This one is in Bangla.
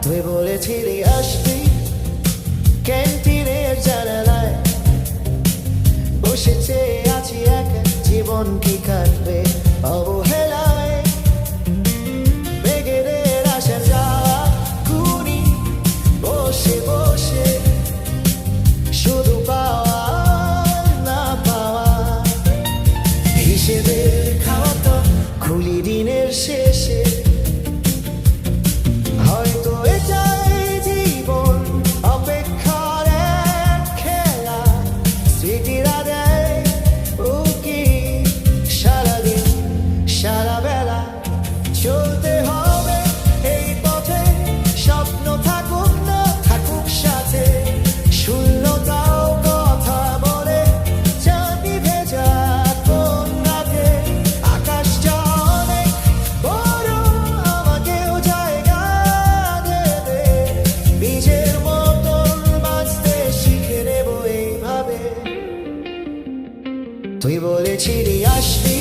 তুই বলেছিলি আসবি ক্যান্টিনের জানালায় বসে চেয়ে আছি একা, জীবন কি কাটবে অবহেলায়। বেগের আসা যাওয়া ঘুরি বসে বসে, শুধু পাওয়া না পাওয়া হিসেবের খাওয়া তো খুলি দিনের শেষে। হয়তো এটাই জীবন, অপেক্ষার এক খেলা, স্মৃতিরা দেয় উকি সারাদিন সারা বেলা। চলতে হবে এই পথে, স্বপ্ন থাকুক না থাকুক সাথে, শূন্যতাও কথা বলে চাঁদি ভেজা কোন রাতে। আকাশটা অনেক বড়, আমাকেও জায়গা দেবে, নিজের মতন বাঁচতে শিখে নেব এইভাবে। তুই বলেছিলি আসবি